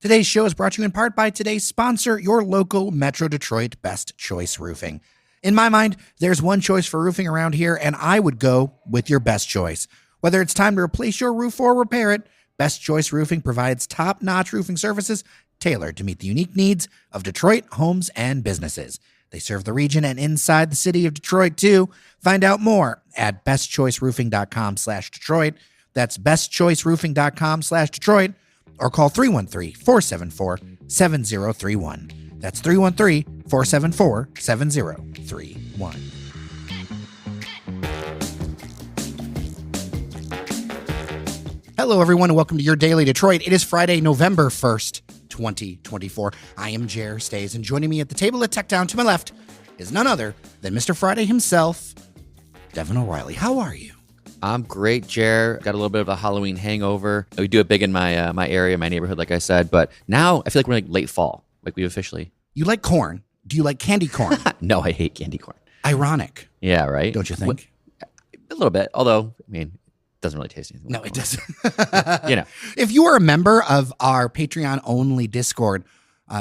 Today's show is brought to you in part by today's sponsor, your local Metro Detroit Best Choice Roofing. In my mind, there's one choice for roofing around here, and I would go with your best choice. Whether it's time to replace your roof or repair it, Best Choice Roofing provides top-notch roofing services tailored to meet the unique needs of Detroit homes and businesses. They serve the region and inside the city of Detroit, too. Find out more at bestchoiceroofing.com/Detroit. That's bestchoiceroofing.com/Detroit. Or call 313-474-7031. That's 313-474-7031. Hello, everyone, and welcome to Your Daily Detroit. It is Friday, November 1st, 2024. I am Jer Stays, and joining me at the table at Tech Town to my left is none other than Mr. Friday himself, Devon O'Reilly. How are you? I'm great, Jer. Got a little bit of a Halloween hangover. We do it big in my my area, my neighborhood, like I said. But now I feel like we're like late fall. Like we officially. You like corn? Do you like candy corn? No, I hate candy corn. Ironic. Yeah, right? Don't you think? A little bit. Although, I mean, it doesn't really taste anything. No, it doesn't. You know. If you are a member of our Patreon-only Discord,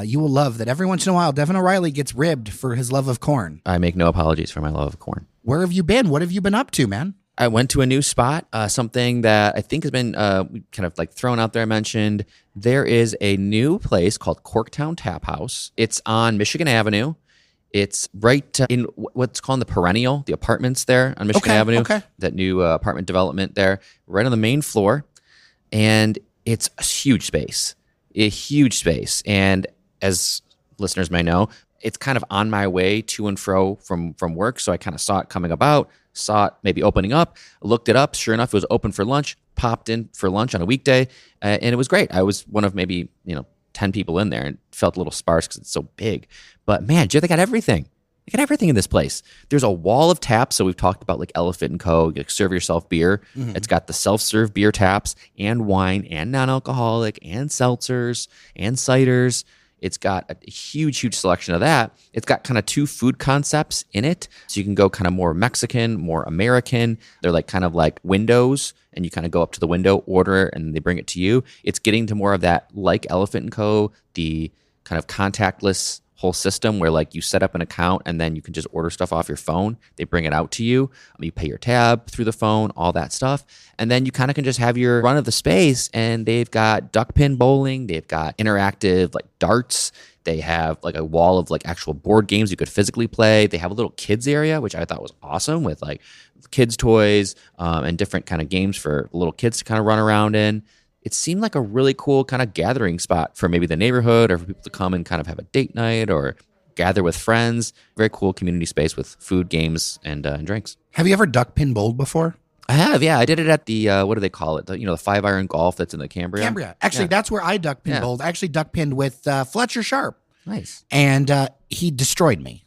you will love that every once in a while, Devon O'Reilly gets ribbed for his love of corn. I make no apologies for my love of corn. Where have you been? What have you been up to, man? I went to a new spot, something that I think has been kind of like thrown out there. I mentioned there is a new place called Corktown Taphouse. It's on Michigan Avenue. It's right in what's called the Perennial, the apartments there on Michigan Avenue. Okay. That new apartment development there, right on the main floor. And it's a huge space. And as listeners may know, it's kind of on my way to and fro from work. So I kind of saw it coming about, saw it maybe opening up, looked it up. Sure enough, it was open for lunch, popped in for lunch on a weekday. And it was great. I was one of maybe, 10 people in there and felt a little sparse because it's so big. But man, Jay, they got everything. They got everything in this place. There's a wall of taps. So we've talked about like Elephant & Co. You serve yourself beer. Mm-hmm. It's got the self-serve beer taps and wine and non-alcoholic and seltzers and ciders. It's got a huge selection of that. It's got kind of two food concepts in it. So you can go kind of more Mexican, more American. They're like kind of like windows, and you kind of go up to the window, order, and they bring it to you. It's getting to more of that like Elephant & Co., the kind of contactless whole system where like you set up an account and then you can just order stuff off your phone. They bring it out to you. You pay your tab through the phone, all that stuff. And then you kind of can just have your run of the space, and they've got duck pin bowling. They've got interactive like darts. They have like a wall of like actual board games you could physically play. They have a little kids area, which I thought was awesome with like kids toys and different kind of games for little kids to kind of run around in. It seemed like a really cool kind of gathering spot for maybe the neighborhood or for people to come and kind of have a date night or gather with friends. Very cool community space with food, games, and drinks. Have you ever duck pin bowled before? I have, yeah. I did it at the, what do they call it? The 5-iron golf that's in the Cambria. Actually, that's where I duck pin bowled. I actually duck pinned with Fletcher Sharp. Nice. And he destroyed me.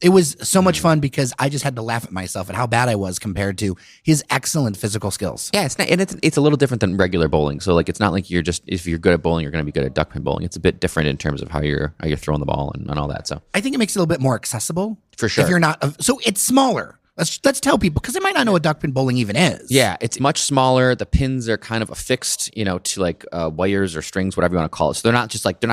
It was so much fun because I just had to laugh at myself at how bad I was compared to his excellent physical skills. Yeah, it's a little different than regular bowling. So like it's not like if you're good at bowling, you're going to be good at duck pin bowling. It's a bit different in terms of how you're throwing the ball and all that. So I think it makes it a little bit more accessible. For sure. If you're not, so it's smaller. Let's tell people because they might not know what duck pin bowling even is. Yeah, it's much smaller. The pins are kind of affixed, to like wires or strings, whatever you want to call it. So they're not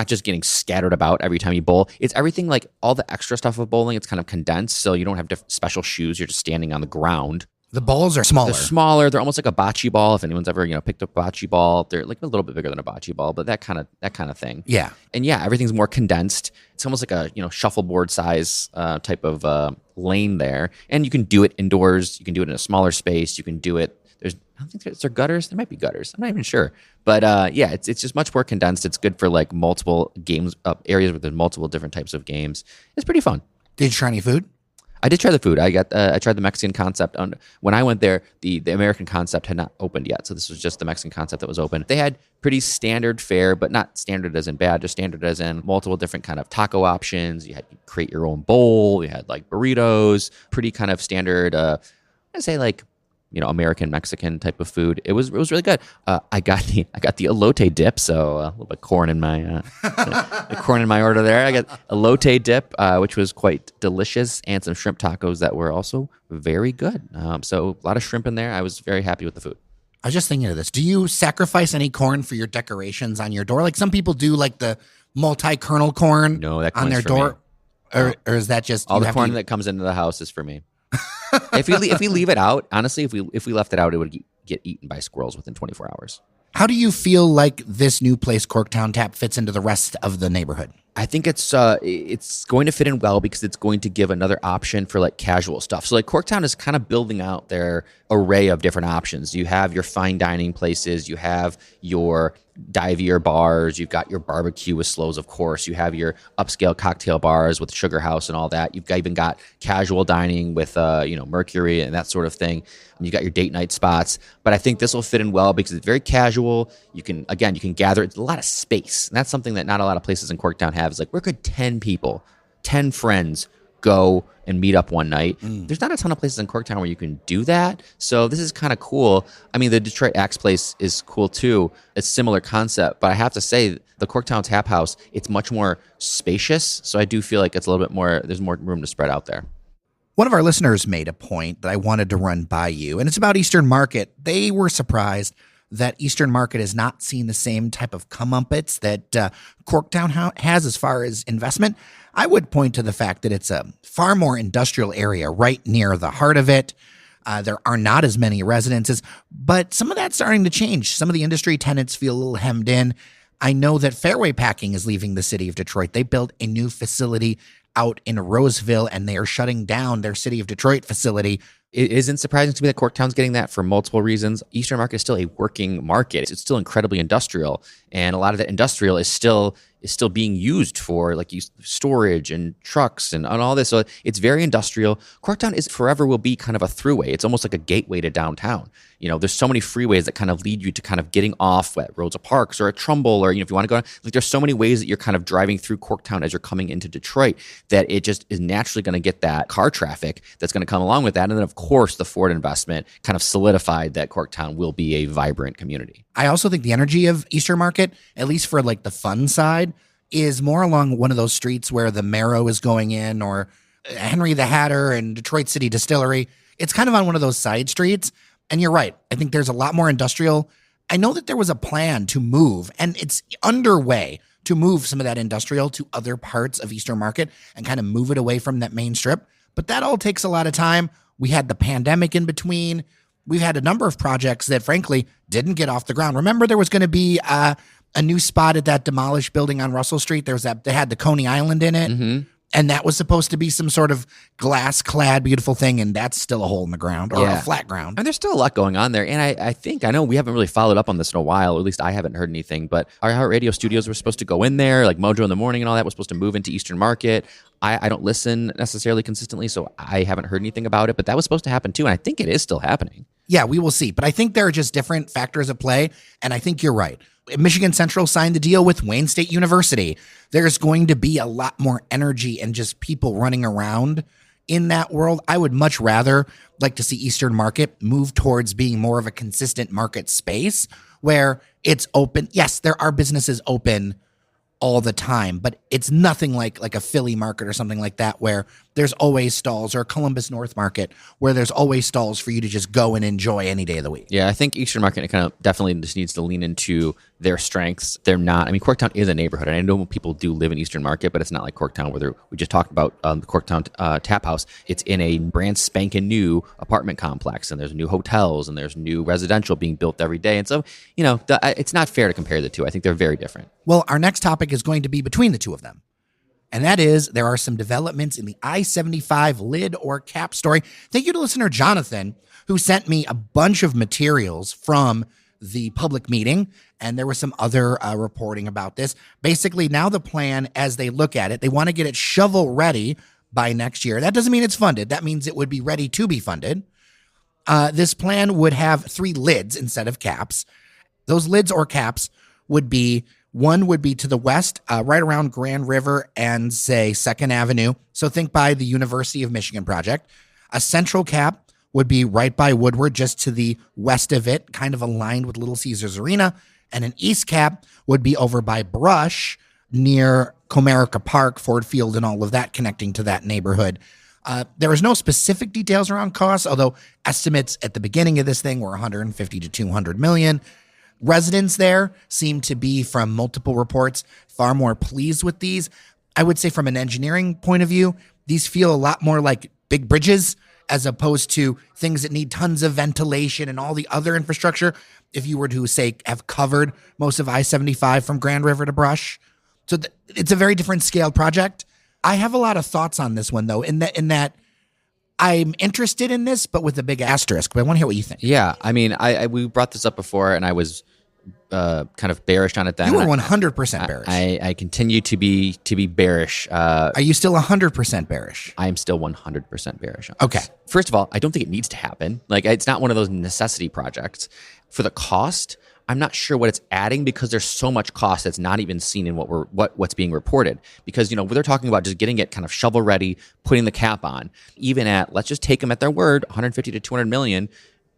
just getting scattered about every time you bowl. It's everything like all the extra stuff of bowling. It's kind of condensed, so you don't have special shoes. You're just standing on the ground. The balls are smaller. They're smaller. They're almost like a bocce ball. If anyone's ever picked up a bocce ball, they're like a little bit bigger than a bocce ball, but that kind of thing. Yeah. And yeah, everything's more condensed. It's almost like a shuffleboard size type of lane there, and you can do it indoors. You can do it in a smaller space. You can do it. I don't think there gutters. There might be gutters. I'm not even sure, but yeah, it's just much more condensed. It's good for like multiple games, areas where there's multiple different types of games. It's pretty fun. Did you try any food? I did try the food. I tried the Mexican concept. When I went there, the American concept had not opened yet, so this was just the Mexican concept that was open. They had pretty standard fare, but not standard as in bad, just standard as in multiple different kind of taco options. You had to create your own bowl. You had like burritos, pretty kind of standard. I'd say like American Mexican type of food. It was really good. I got the elote dip, so a little bit corn in my the corn in my order there. I got elote dip, which was quite delicious, and some shrimp tacos that were also very good. So a lot of shrimp in there. I was very happy with the food. I was just thinking of this. Do you sacrifice any corn for your decorations on your door? Like some people do, like the multi-kernel corn No, that on their for door. me. Or is that just All you the have corn to- that comes into the house is for me. If we leave it out, honestly, if we left it out, it would get eaten by squirrels within 24 hours. How do you feel like this new place, Corktown Tap, fits into the rest of the neighborhood? I think it's going to fit in well because it's going to give another option for like casual stuff. So like Corktown is kind of building out their array of different options. You have your fine dining places, you have your divier bars, you've got your barbecue with slows, of course. You have your upscale cocktail bars with Sugar House and all that. You've even got casual dining with Mercury and that sort of thing. And you got your date night spots. But I think this will fit in well because it's very casual. You can gather. It's a lot of space. And that's something that not a lot of places in Corktown have. Is like, where could 10 people, 10 friends go and meet up one night? There's not a ton of places in Corktown where you can do that. So this is kind of cool. I mean, the Detroit Axe place is cool too. It's similar concept, but I have to say the Corktown Taphouse, it's much more spacious. So I do feel like it's a little bit more, there's more room to spread out there. One of our listeners made a point that I wanted to run by you, and it's about Eastern Market. They were surprised that Eastern Market has not seen the same type of comeuppance that Corktown has as far as investment. I would point to the fact that it's a far more industrial area right near the heart of it. There are not as many residences, but some of that's starting to change. Some of the industry tenants feel a little hemmed in. I know that Fairway Packing is leaving the city of Detroit. They built a new facility out in Roseville, and they are shutting down their City of Detroit facility. It isn't surprising to me that Corktown's getting that for multiple reasons. Eastern Market is still a working market. It's still incredibly industrial, and a lot of that industrial is still being used for like storage and trucks and all this. So it's very industrial. Corktown is forever will be kind of a throughway. It's almost like a gateway to downtown. You know, there's so many freeways that kind of lead you to kind of getting off at Rosa Parks or at Trumbull, or, you know, if you want to go, like there's so many ways that you're kind of driving through Corktown as you're coming into Detroit that it just is naturally going to get that car traffic that's going to come along with that. And then of course the Ford investment kind of solidified that Corktown will be a vibrant community. I also think the energy of Eastern Market, at least for like the fun side, is more along one of those streets where the Marrow is going in, or Henry the Hatter and Detroit City Distillery. It's kind of on one of those side streets. And you're right. I think there's a lot more industrial. I know that there was a plan to move, and it's underway to move some of that industrial to other parts of Eastern Market and kind of move it away from that main strip. But that all takes a lot of time. We had the pandemic in between. We've had a number of projects that, frankly, didn't get off the ground. Remember, there was going to be a new spot at that demolished building on Russell Street. There was that, they had the Coney Island in it. Mm-hmm. And that was supposed to be some sort of glass-clad, beautiful thing, and that's still a hole in the ground, or a flat ground. And there's still a lot going on there. And I know we haven't really followed up on this in a while, or at least I haven't heard anything, but our Heart Radio studios were supposed to go in there, like Mojo in the Morning and all that was supposed to move into Eastern Market. I don't listen necessarily consistently, so I haven't heard anything about it, but that was supposed to happen too, and I think it is still happening. Yeah, we will see. But I think there are just different factors at play, and I think you're right. Michigan Central signed the deal with Wayne State University. There's going to be a lot more energy and just people running around in that world. I would much rather like to see Eastern Market move towards being more of a consistent market space where it's open. Yes, there are businesses open all the time, but it's nothing like a Philly Market or something like that where there's always stalls, or Columbus North Market where there's always stalls for you to just go and enjoy any day of the week. Yeah, I think Eastern Market kind of definitely just needs to lean into their strengths. They're not, I mean, Corktown is a neighborhood, and I know people do live in Eastern Market, but it's not like Corktown where we just talked about the Corktown Taphouse. It's in a brand spanking new apartment complex, and there's new hotels, and there's new residential being built every day. And so, you know, it's not fair to compare the two. I think they're very different. Well, our next topic is going to be between the two of them. And that is, there are some developments in the I-75 lid or cap story. Thank you to listener Jonathan, who sent me a bunch of materials from the public meeting, and there was some other reporting about this. Basically, now the plan, as they look at it, they want to get it shovel ready by next year. That doesn't mean it's funded. That means it would be ready to be funded. This plan would have 3 lids instead of caps. Those lids or caps would be, one would be to the west, right around Grand River and, say, 2nd Avenue. So think by the University of Michigan project. A central cap would be right by Woodward, just to the west of it, kind of aligned with Little Caesars Arena. And an east cap would be over by Brush, near Comerica Park, Ford Field, and all of that, connecting to that neighborhood. There was no specific details around costs, although estimates at the beginning of this thing were 150 to 200 million. Residents there seem to be, from multiple reports, far more pleased with these. I would say from an engineering point of view, these feel a lot more like big bridges as opposed to things that need tons of ventilation and all the other infrastructure. If you were to, say, have covered most of I-75 from Grand River to Brush. So it's a very different scale project. I have a lot of thoughts on this one, though, in that I'm interested in this, but with a big asterisk. But I want to hear what you think. Yeah, I mean, we brought this up before, and I was kind of bearish on it then. You were 100% bearish. I continue to be bearish. Are you still 100% bearish? I am still 100% bearish on Okay. this. First of all, I don't think it needs to happen. Like, it's not one of those necessity projects. For the cost, I'm not sure what it's adding because there's so much cost that's not even seen in what's being reported. Because, they're talking about just getting it kind of shovel ready, putting the cap on. Even at, let's just take them at their word, 150 to 200 million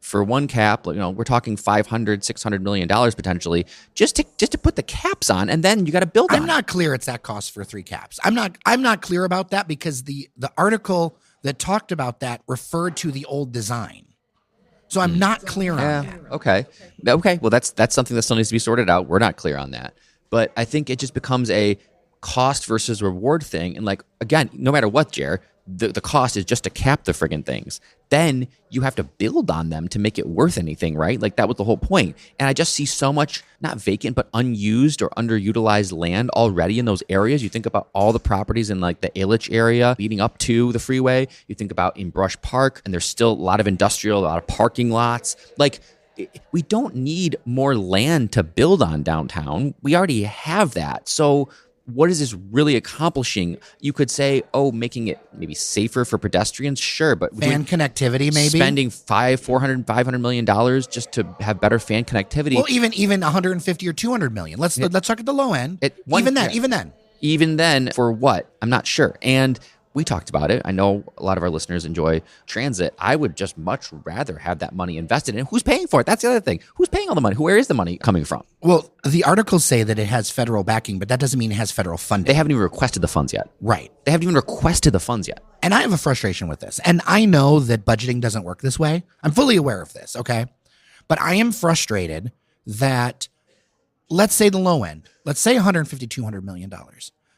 for one cap. We're talking 500, 600 million dollars potentially just to put the caps on, and then you got to build on. I'm not clear it's that cost for 3 caps. I'm not clear about that because the article that talked about that referred to the old design. So I'm not clear on that. Okay. Well, that's something that still needs to be sorted out. We're not clear on that. But I think it just becomes a cost versus reward thing. And again, no matter what, Jer, the cost is just to cap the friggin' things. Then you have to build on them to make it worth anything, right? That was the whole point. And I just see so much, not vacant, but unused or underutilized land already in those areas. You think about all the properties in the Illich area leading up to the freeway. You think about in Brush Park, and there's still a lot of industrial, a lot of parking lots. We don't need more land to build on downtown. We already have that. So what is this really accomplishing? You could say, making it maybe safer for pedestrians, sure, but fan connectivity, maybe spending $500 million just to have better fan connectivity. Well, even 150 or 200 million. Let's talk at the low end. Even then, for what? I'm not sure. And we talked about it. I know a lot of our listeners enjoy transit. I would just much rather have that money invested in. Who's paying for it? That's the other thing. Who's paying all the money? Where is the money coming from? Well, the articles say that it has federal backing, but that doesn't mean it has federal funding. They haven't even requested the funds yet. Right. They haven't even requested the funds yet. And I have a frustration with this. And I know that budgeting doesn't work this way. I'm fully aware of this, okay? But I am frustrated that, let's say the low end, let's say $150, $200 million.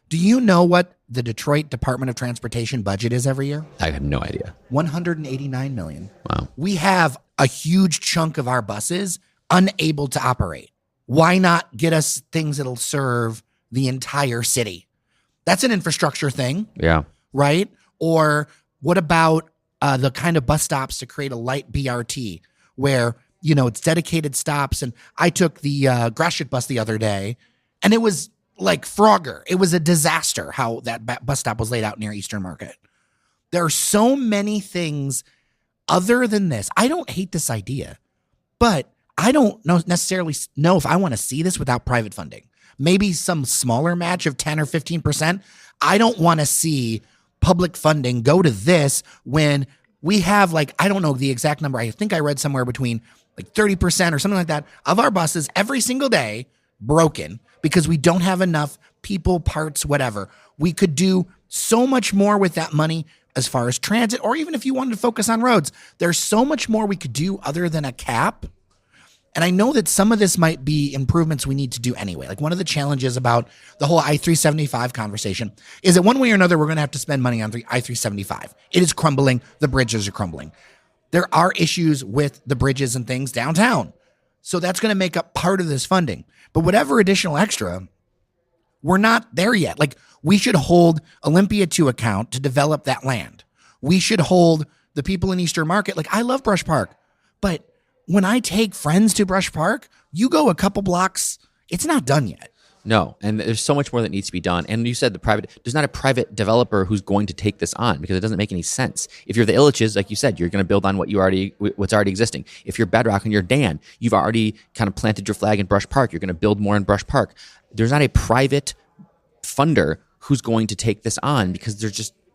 Do you know what the Detroit Department of Transportation budget is every year? I have no idea. $189 million. Wow. We have a huge chunk of our buses unable to operate. Why not get us things that'll serve the entire city? That's an infrastructure thing. Yeah. Right? Or what about the kind of bus stops to create a light BRT where, it's dedicated stops? And I took the Gratiot bus the other day, and it was like Frogger. It was a disaster how that bus stop was laid out near Eastern Market. There are so many things other than this. I don't hate this idea, but I don't necessarily know if I want to see this without private funding. Maybe some smaller match of 10 or 15%. I don't want to see public funding go to this when we have I don't know the exact number. I think I read somewhere between 30% or something like that of our buses every single day broken because we don't have enough people, parts, whatever. We could do so much more with that money as far as transit, or even if you wanted to focus on roads. There's so much more we could do other than a cap. And I know that some of this might be improvements we need to do anyway. One of the challenges about the whole I-375 conversation is that one way or another, we're going to have to spend money on I-375. It is crumbling. The bridges are crumbling. There are issues with the bridges and things downtown. So that's going to make up part of this funding. But whatever additional extra, we're not there yet. We should hold Olympia to account to develop that land. We should hold the people in Eastern Market. I love Brush Park, but when I take friends to Brush Park, you go a couple blocks, it's not done yet. No, and there's so much more that needs to be done. And you said there's not a private developer who's going to take this on because it doesn't make any sense. If you're the Illiches, like you said, you're going to build on what's already existing. If you're Bedrock and you're Dan, you've already kind of planted your flag in Brush Park. You're going to build more in Brush Park. There's not a private funder who's going to take this on because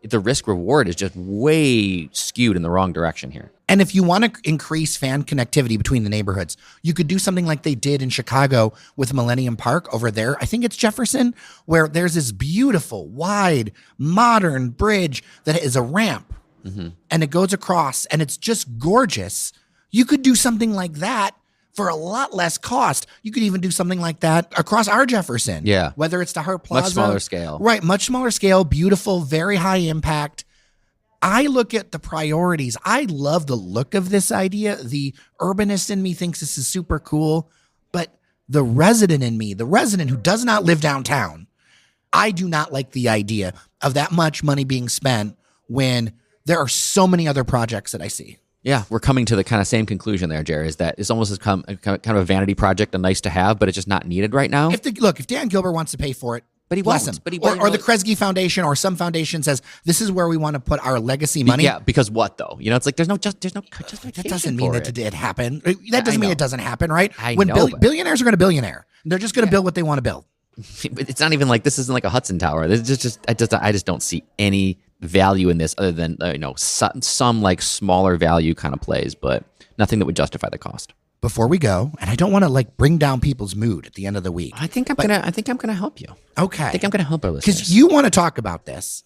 the risk reward is just way skewed in the wrong direction here. And if you want to increase fan connectivity between the neighborhoods, you could do something like they did in Chicago with Millennium Park over there. I think it's Jefferson, where there's this beautiful, wide, modern bridge that is a ramp and it goes across and it's just gorgeous. You could do something like that for a lot less cost. You could even do something like that across our Jefferson. Yeah. Whether it's the Hart Plaza. Much smaller scale. Right. Much smaller scale, beautiful, very high impact. I look at the priorities. I love the look of this idea. The urbanist in me thinks this is super cool, but the resident in me, the resident who does not live downtown, I do not like the idea of that much money being spent when there are so many other projects that I see. Yeah, we're coming to the kind of same conclusion there, Jerry, is that it's almost kind of a vanity project, a nice to have, but it's just not needed right now. If Dan Gilbert wants to pay for it, but he bless won't. him. But he or the Kresge Foundation or some foundation says, this is where we want to put our legacy money. Yeah, because what though? It's like there's no justification. That doesn't mean that it happened. That I doesn't mean know. it doesn't happen, right? I know, but- Billionaires are going to billionaire. They're just going to build what they want to build. It's not even like this isn't like a Hudson Tower. This is I just don't see any value in this other than some like smaller value kind of plays, but nothing that would justify the cost. Before we go, and I don't want to like bring down people's mood at the end of the week. I think I'm gonna help you. Okay. I think I'm gonna help our listeners. Because you want to talk about this,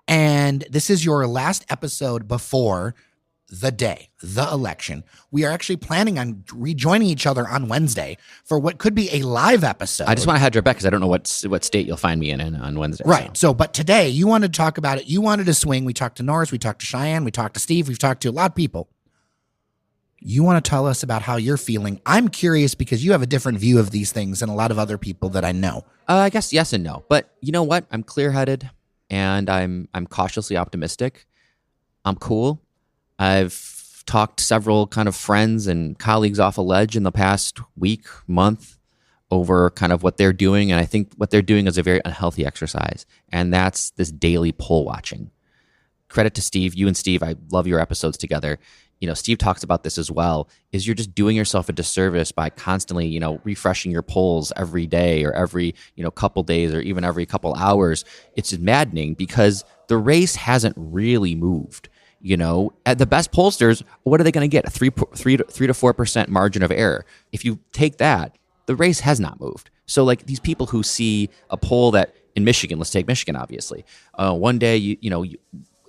and this is your last episode before the election. We are actually planning on rejoining each other on Wednesday for what could be a live episode. I just want to hedge your bet because I don't know what state you'll find me in on Wednesday. Right. So, but today you wanted to talk about it. You wanted to swing. We talked to Norris. We talked to Cheyenne. We talked to Steve. We've talked to a lot of people. You want to tell us about how you're feeling. I'm curious because you have a different view of these things than a lot of other people that I know. I guess yes and no. But you know what? I'm clear-headed and I'm cautiously optimistic. I'm cool. I've talked to several kind of friends and colleagues off a ledge in the past week, month over kind of what they're doing. And I think what they're doing is a very unhealthy exercise. And that's this daily poll watching. Credit to Steve. You and Steve, I love your episodes together. Steve talks about this as well, is you're just doing yourself a disservice by constantly, refreshing your polls every day or every, couple days or even every couple hours. It's maddening because the race hasn't really moved. At the best pollsters, what are they going to get? A 3 to 4% margin of error. If you take that, the race has not moved. So like these people who see a poll that in Michigan, let's take Michigan, obviously, one day,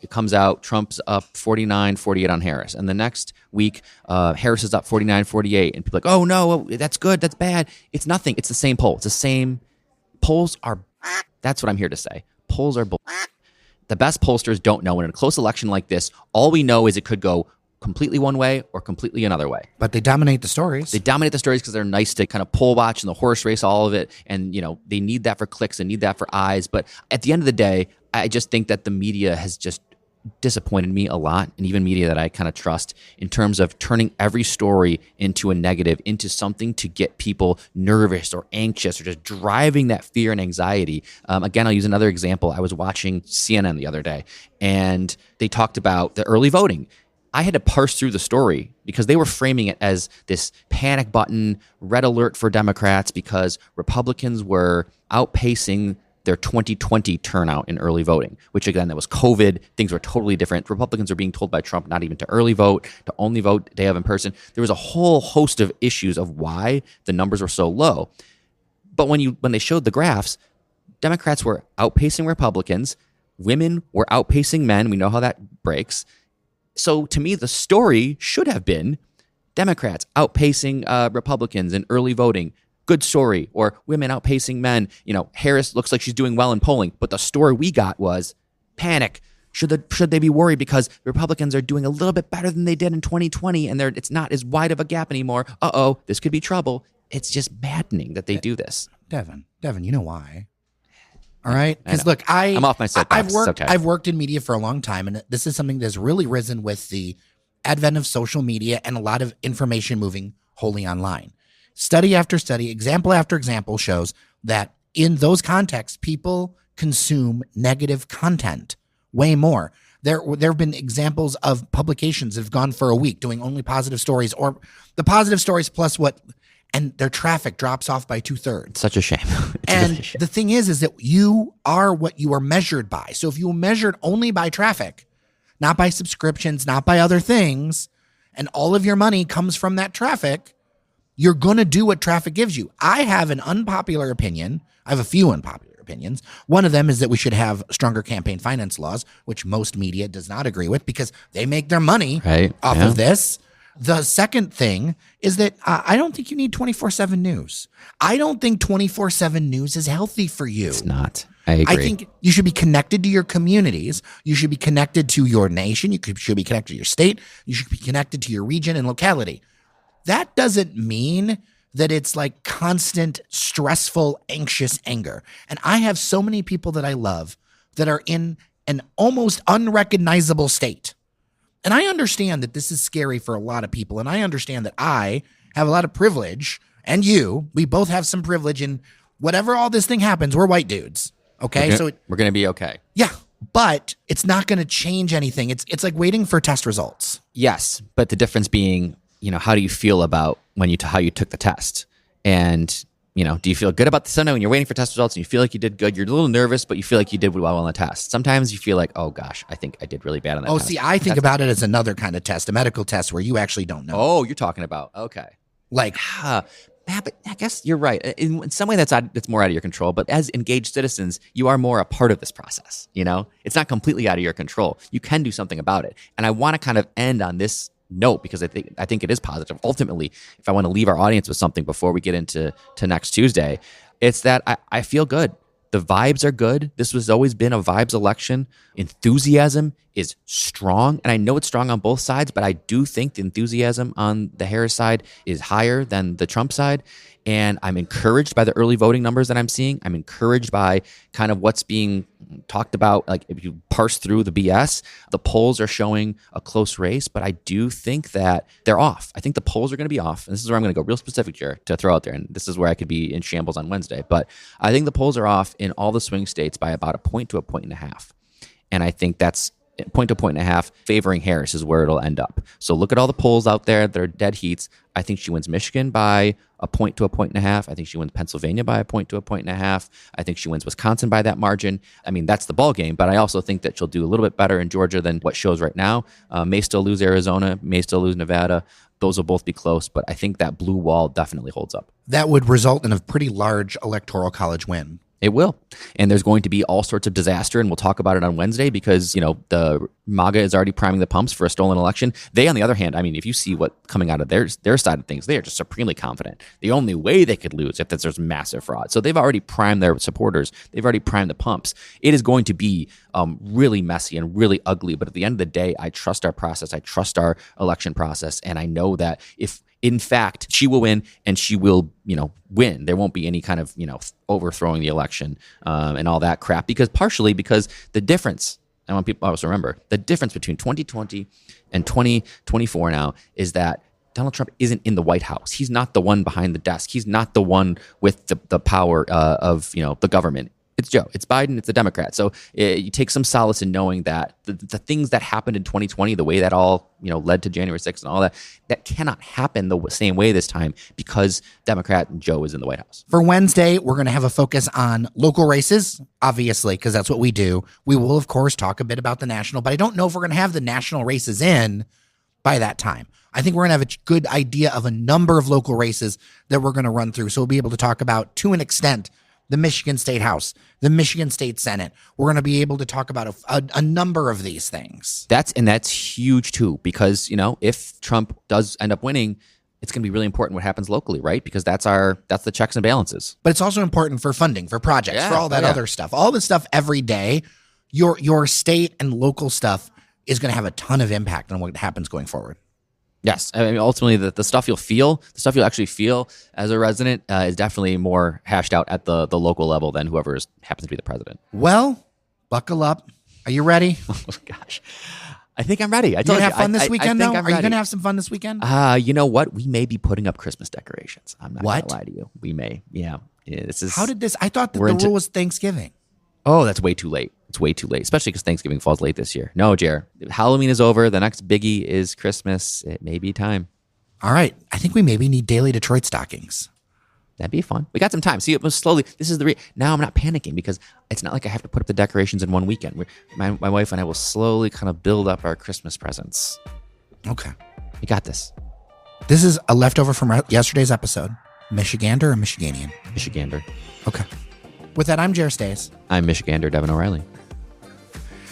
it comes out, Trump's up 49-48 on Harris. And the next week, Harris is up 49-48. And people are like, oh, no, that's good, that's bad. It's nothing. It's the same poll. It's the same. Polls are, that's what I'm here to say. Polls are bull. The best pollsters don't know. In a close election like this, all we know is it could go completely one way or completely another way. But they dominate the stories. They dominate the stories because they're nice to kind of poll watch and the horse race, all of it. And, they need that for clicks and need that for eyes. But at the end of the day, I just think that the media has just disappointed me a lot, and even media that I kind of trust, in terms of turning every story into a negative, into something to get people nervous or anxious or just driving that fear and anxiety. Again, I'll use another example. I was watching CNN the other day, and they talked about the early voting. I had to parse through the story because they were framing it as this panic button, red alert for Democrats because Republicans were outpacing their 2020 turnout in early voting, which again, that was COVID. Things were totally different. Republicans are being told by Trump not even to early vote, to only vote day of in person. There was a whole host of issues of why the numbers were so low. But when they showed the graphs, Democrats were outpacing Republicans. Women were outpacing men. We know how that breaks. So to me, the story should have been Democrats outpacing Republicans in early voting. Good story. Or women outpacing men. Harris looks like she's doing well in polling, but the story we got was panic. Should they be worried because Republicans are doing a little bit better than they did in 2020 and it's not as wide of a gap anymore? Uh-oh, this could be trouble. It's just maddening that they do this. Devon, you know why? All right? Because look, I'm off my soapbox. I've worked in media for a long time, and this is something that's really risen with the advent of social media and a lot of information moving wholly online. Study after study, example after example shows that in those contexts, people consume negative content way more. There have been examples of publications that have gone for a week doing only positive stories, or the positive stories plus and their traffic drops off by 2/3. Such a shame. And really a shame. the thing is that you are what you are measured by. So if you were measured only by traffic, not by subscriptions, not by other things, and all of your money comes from that traffic, you're going to do what traffic gives you. I have an unpopular opinion. I have a few unpopular opinions. One of them is that we should have stronger campaign finance laws, which most media does not agree with because they make their money off of this. The second thing is that I don't think you need 24/7 news. I don't think 24/7 news is healthy for you. It's not. I agree. I think you should be connected to your communities. You should be connected to your nation. Should be connected to your state. You should be connected to your region and locality. That doesn't mean that it's like constant, stressful, anxious anger. And I have so many people that I love that are in an almost unrecognizable state. And I understand that this is scary for a lot of people. And I understand that I have a lot of privilege, and we both have some privilege. And whatever all this thing happens, we're white dudes. Okay. We're going to be okay. Yeah. But it's not going to change anything. It's like waiting for test results. Yes. But the difference being, how do you feel about how you took the test? And, do you feel good about the Sunday when you're waiting for test results and you feel like you did good? You're a little nervous, but you feel like you did well on the test. Sometimes you feel like, oh gosh, I think I did really bad on that test. See, I think about it as another kind of test, a medical test where you actually don't know. Oh, you're talking about, okay. Like, yeah, but I guess you're right. In some way, that's more out of your control. But as engaged citizens, you are more a part of this process. It's not completely out of your control. You can do something about it. And I want to kind of end on this note because I think it is positive. Ultimately, if I want to leave our audience with something before we get into next Tuesday, it's that I feel good. The vibes are good. This has always been a vibes election. Enthusiasm is strong. And I know it's strong on both sides, but I do think the enthusiasm on the Harris side is higher than the Trump side. And I'm encouraged by the early voting numbers that I'm seeing. I'm encouraged by kind of what's being talked about. Like if you parse through the BS, the polls are showing a close race, but I do think that they're off. I think the polls are going to be off. And this is where I'm going to go real specific here to throw out there. And this is where I could be in shambles on Wednesday. But I think the polls are off in all the swing states by about a point to a point and a half. And I think that's point to point and a half favoring Harris is where it'll end up. So look at all the polls out there. They're dead heats. I think she wins Michigan by a point to a point and a half. I think she wins Pennsylvania by a point to a point and a half. I think she wins Wisconsin by that margin. I mean, that's the ball game, but I also think that she'll do a little bit better in Georgia than what shows right now. May still lose Arizona, may still lose Nevada. Those will both be close, but I think that blue wall definitely holds up. That would result in a pretty large electoral college win. It will. And there's going to be all sorts of disaster, and we'll talk about it on Wednesday because, the MAGA is already priming the pumps for a stolen election. They, on the other hand, I mean, if you see what coming out of their side of things, they are just supremely confident. The only way they could lose if there's massive fraud. So they've already primed their supporters. They've already primed the pumps. It is going to be really messy and really ugly. But at the end of the day, I trust our process. I trust our election process. And I know that if, in fact, she will win and she will, win. There won't be any kind of, overthrowing the election and all that crap partially because the difference, I want people to also remember, the difference between 2020 and 2024 now is that Donald Trump isn't in the White House. He's not the one behind the desk. He's not the one with the power of, the government. It's Joe. It's Biden. It's the Democrat. So you take some solace in knowing that the things that happened in 2020, the way that all led to January 6th and all that cannot happen the same way this time because Democrat Joe is in the White House. For Wednesday, we're going to have a focus on local races, obviously, because that's what we do. We will, of course, talk a bit about the national, but I don't know if we're going to have the national races in by that time. I think we're going to have a good idea of a number of local races that we're going to run through. So we'll be able to talk about, to an extent, the Michigan State House, the Michigan State Senate. We're going to be able to talk about a number of these things. That's huge too, because if Trump does end up winning, it's going to be really important what happens locally, right? Because that's the checks and balances. But it's also important for funding, for projects, for all that other stuff. All this stuff every day, your state and local stuff is going to have a ton of impact on what happens going forward. Yes. I mean, ultimately, the stuff you'll actually feel as a resident is definitely more hashed out at the local level than whoever happens to be the president. Well, buckle up. Are you ready? Oh, gosh. I think I'm ready. You're going to have fun this weekend, though? Are you going to have some fun this weekend? You know what? We may be putting up Christmas decorations. I'm not going to lie to you. We may. Yeah. This is. How did this? I thought that the rule was Thanksgiving. Oh, that's way too late. It's way too late, especially because Thanksgiving falls late this year. No, Jer. Halloween is over. The next biggie is Christmas. It may be time. All right. I think we maybe need daily Detroit stockings. That'd be fun. We got some time. See, it was slowly. This is now I'm not panicking because it's not like I have to put up the decorations in one weekend. My wife and I will slowly kind of build up our Christmas presents. Okay. We got this. This is a leftover from yesterday's episode. Michigander or Michiganian? Michigander. Okay. With that, I'm Jer Stays. I'm Michigander Devon O'Reilly.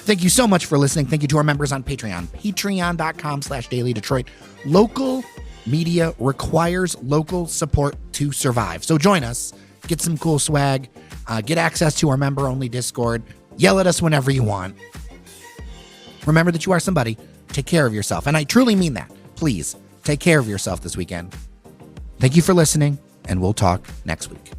Thank you so much for listening. Thank you to our members on Patreon, patreon.com/dailydetroit. Local media requires local support to survive. So join us, get some cool swag, get access to our member-only Discord, yell at us whenever you want. Remember that you are somebody. Take care of yourself. And I truly mean that. Please take care of yourself this weekend. Thank you for listening, and we'll talk next week.